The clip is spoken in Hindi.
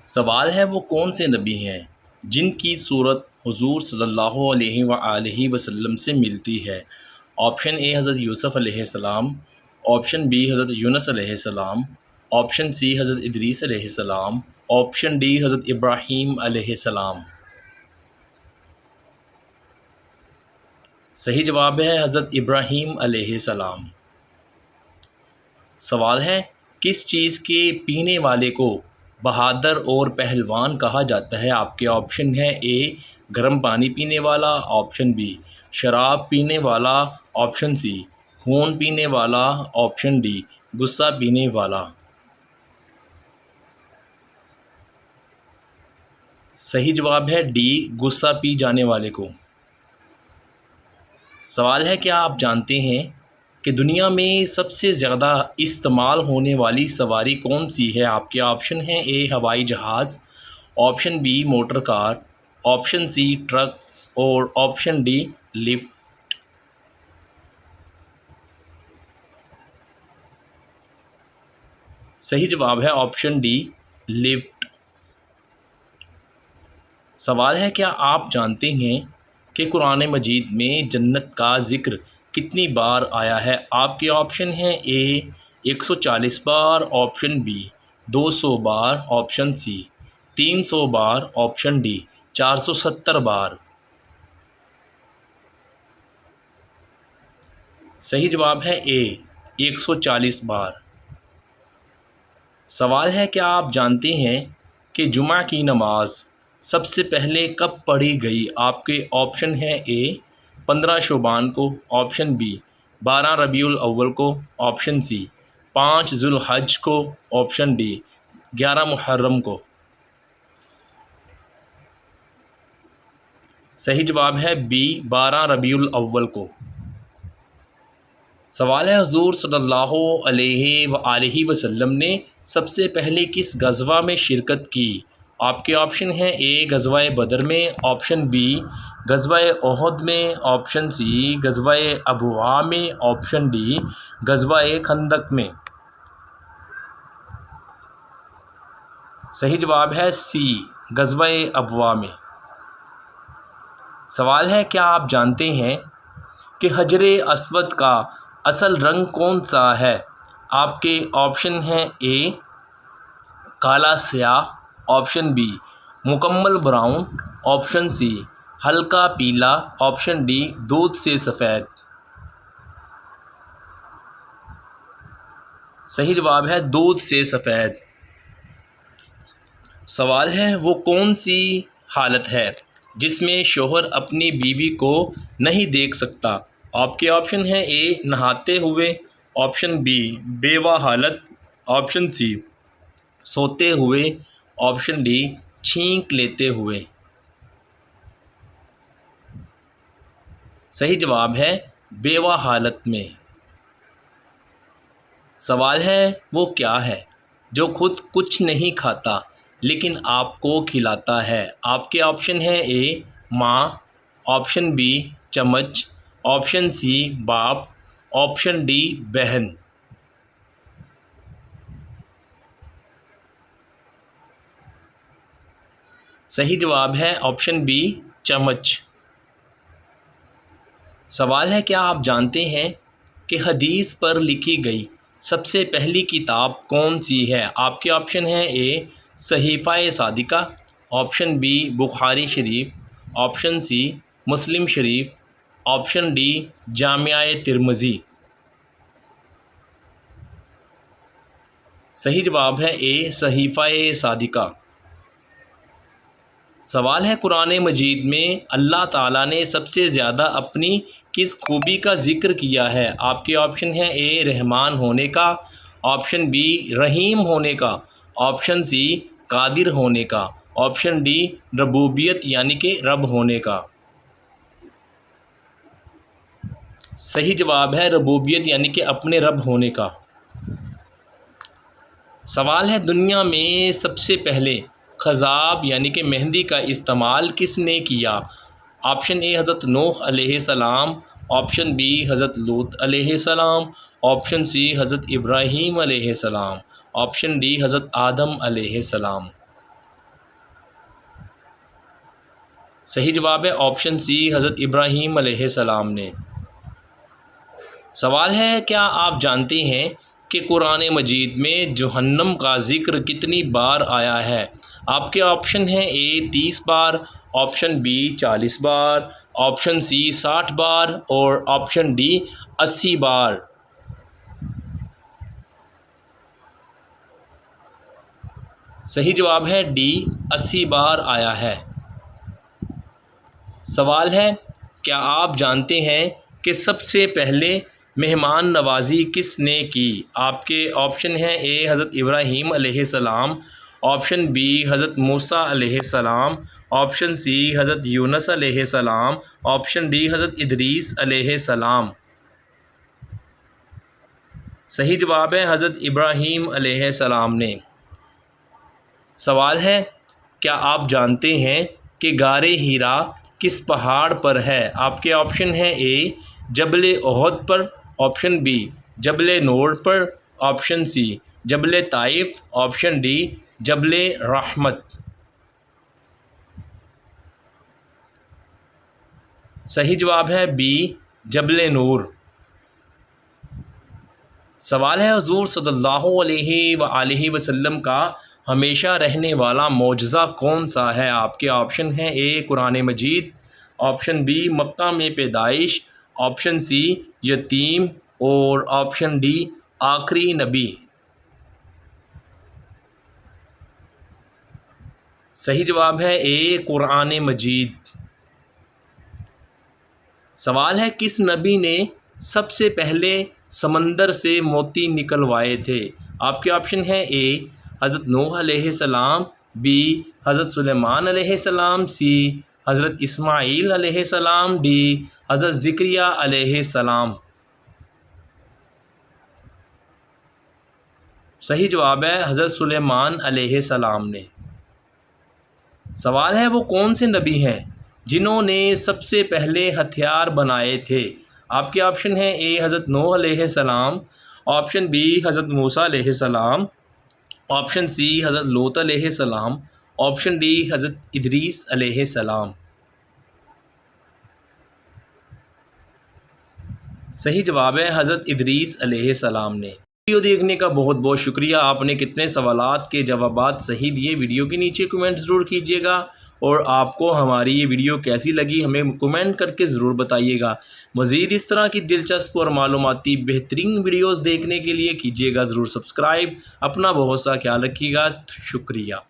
सवाल है वो कौन से नबी हैं जिनकी सूरत हुजूर सल्लल्लाहु अलैहि वसल्लम से मिलती है। ऑप्शन ए हज़रत यूसुफ़ अलैहिस्सलाम, ऑप्शन बी हज़रत यूनुस अलैहिस्सलाम, ऑप्शन सी हज़रत इदरीस अलैहिस्सलाम, ऑप्शन डी हज़रत इब्राहीम अलैहिस्सलाम। सही जवाब है हज़रत इब्राहीम अलैहिस्सलाम। सवाल है किस चीज़ के पीने वाले को बहादुर और पहलवान कहा जाता है। आपके ऑप्शन है ए गर्म पानी पीने वाला, ऑप्शन बी शराब पीने वाला, ऑप्शन सी खून पीने वाला, ऑप्शन डी गुस्सा पीने वाला। सही जवाब है डी गुस्सा पी जाने वाले को। सवाल है क्या आप जानते हैं कि दुनिया में सबसे ज़्यादा इस्तेमाल होने वाली सवारी कौन सी है। आपके ऑप्शन हैं ए हवाई जहाज़, option B motor car, option C truck और ऑप्शन डी लिफ्ट। सही जवाब है ऑप्शन डी लिफ्ट। सवाल है क्या आप जानते हैं कि कुरान मजीद में जन्नत का ज़िक्र कितनी बार आया है। आपके ऑप्शन हैं ए 140 बार, ऑप्शन बी 200 बार, ऑप्शन सी 300 बार, ऑप्शन डी 470 बार। सही जवाब है ए 140 बार। सवाल है क्या आप जानते हैं कि जुमा की नमाज सबसे पहले कब पढ़ी गई। आपके ऑप्शन हैं ए 15 शुबान को, ऑप्शन बी 12 रबीउल अव्वल को, ऑप्शन सी 5 जुल्हज को, ऑप्शन डी 11 मुहर्रम को। सही जवाब है बी 12 रबीउल अव्वल को। सवाल है हुज़ूर सल्लल्लाहु अलैहि वसल्लम ने सबसे पहले किस गज़वा में शिरकत की। आपके ऑप्शन हैं ए गज़वा बदर में, ऑप्शन बी गज़वा ओहद में, ऑप्शन सी गज़वा अबवा में, ऑप्शन डी गज़वा खंदक में। सही जवाब है सी गज़वा अबवा में। सवाल है क्या आप जानते हैं कि हजरे अस्वद का असल रंग कौन सा है। आपके ऑप्शन हैं ए काला स्याह, ऑप्शन बी मुकम्मल ब्राउन, ऑप्शन सी हल्का पीला, ऑप्शन डी दूध से सफ़ेद। सही जवाब है दूध से सफ़ेद। सवाल है वो कौन सी हालत है जिसमें शोहर अपनी बीवी को नहीं देख सकता। आपके ऑप्शन हैं ए नहाते हुए, ऑप्शन बी बेवा हालत, ऑप्शन सी सोते हुए, ऑप्शन डी छींक लेते हुए। सही जवाब है बेवा हालत में। सवाल है वो क्या है जो खुद कुछ नहीं खाता लेकिन आपको खिलाता है। आपके ऑप्शन हैं ए माँ, ऑप्शन बी चम्मच, ऑप्शन सी बाप, ऑप्शन डी बहन। सही जवाब है ऑप्शन बी चम्मच। सवाल है क्या आप जानते हैं कि हदीस पर लिखी गई सबसे पहली किताब कौन सी है। आपके ऑप्शन हैं ए सहीफ़ा सादिका, ऑप्शन बी बुखारी शरीफ, ऑप्शन सी मुस्लिम शरीफ, ऑप्शन डी जामिया तिरमिज़ी। सही जवाब है ए सहीफ़ा सादिका। सवाल है कुरान मजीद में अल्लाह ताला ने सबसे ज़्यादा अपनी किस खूबी का ज़िक्र किया है। आपके ऑप्शन हैं ए रहमान होने का, ऑप्शन बी रहीम होने का, ऑप्शन सी कादिर होने का, ऑप्शन डी रबूबियत यानी कि रब होने का। सही जवाब है रबूबियत यानी कि अपने रब होने का। सवाल है दुनिया में सबसे पहले खज़ाब यानी कि मेहंदी का इस्तेमाल किसने किया। ऑप्शन ए हज़रत नूह अलैहिस्सलाम, ऑप्शन बी हज़रत लूत अलैहिस्सलाम, ऑप्शन सी हज़रत इब्राहीम अलैहिस्सलाम, ऑप्शन डी हज़रत आदम अलैहिस्सलाम। सही जवाब है ऑप्शन सी हज़रत इब्राहीम अलैहिस्सलाम ने। सवाल है, क्या आप जानते हैं कि कुरान मजीद में जहन्नम का ज़िक्र कितनी बार आया है? आपके ऑप्शन हैं ए 30 बार, ऑप्शन बी 40 बार, ऑप्शन सी 60 बार और ऑप्शन डी 80 बार। सही जवाब है डी 80 बार आया है। सवाल है, क्या आप जानते हैं कि सबसे पहले मेहमान नवाज़ी किसने की? आपके ऑप्शन हैं ए हज़रत इब्राहीम अलैहिस्सलाम, ऑप्शन बी हज़रत मूसा अलैहिस्सलाम, ऑप्शन सी हज़रत यूनुस अलैहिस्सलाम, ऑप्शन डी हज़रत इदरीस अलैहिस्सलाम। सही जवाब है हज़रत इब्राहीम अलैहिस्सलाम ने। सवाल है, क्या आप जानते हैं कि गारे हीरा किस पहाड़ पर है? आपके ऑप्शन हैं ए जबल ओहद पर, ऑप्शन बी जबल नूर पर, ऑप्शन सी जबल ताइफ, ऑप्शन डी जबल रहमत। सही जवाब है बी जबल नूर। सवाल है, हुज़ूर सल्लल्लाहु अलैहि वसल्लम का हमेशा रहने वाला मौजज़ा कौन सा है? आपके ऑप्शन हैं ए कुरान मजीद, ऑप्शन बी मक्का में पैदाइश, ऑप्शन सी यतीम और ऑप्शन डी आखिरी नबी। सही जवाब है ए कुरान मजीद। सवाल है, किस नबी ने सबसे पहले समंदर से मोती निकलवाए थे? आपके ऑप्शन हैं ए हज़रत नूह अलैहिस्सलाम, बी हज़रत सुलेमान अलैहिस्सलाम, सी हज़रत इस्माईल अलैहिस्सलाम, डी हज़रत ज़िक्रिया अलैहिस्सलाम। सही जवाब है हज़रत सुलेमान अलैहिस्सलाम ने। सवाल है, वो कौन से नबी हैं जिन्होंने सबसे पहले हथियार बनाए थे? आपके ऑप्शन हैं ए हज़रत नूह अलैहिस्सलाम, ऑप्शन बी हज़रत मूसा अलैहिस्सलाम, ऑप्शन सी हज़रत लूत अलैहिस्सलाम, ऑप्शन डी हज़रत इदरीस अलैहिस्सलाम। सही जवाब है हज़रत इदरीस अलैहिस्सलाम ने। वीडियो देखने का बहुत बहुत शुक्रिया। आपने कितने सवालात के जवाबात सही दिए। वीडियो के नीचे कमेंट ज़रूर कीजिएगा और आपको हमारी ये वीडियो कैसी लगी हमें कमेंट करके ज़रूर बताइएगा। मज़ीद इस तरह की दिलचस्प और मालूमाती बेहतरीन वीडियोज़ देखने के लिए कीजिएगा ज़रूर सब्सक्राइब। अपना बहुत सा ख्याल रखिएगा। शुक्रिया।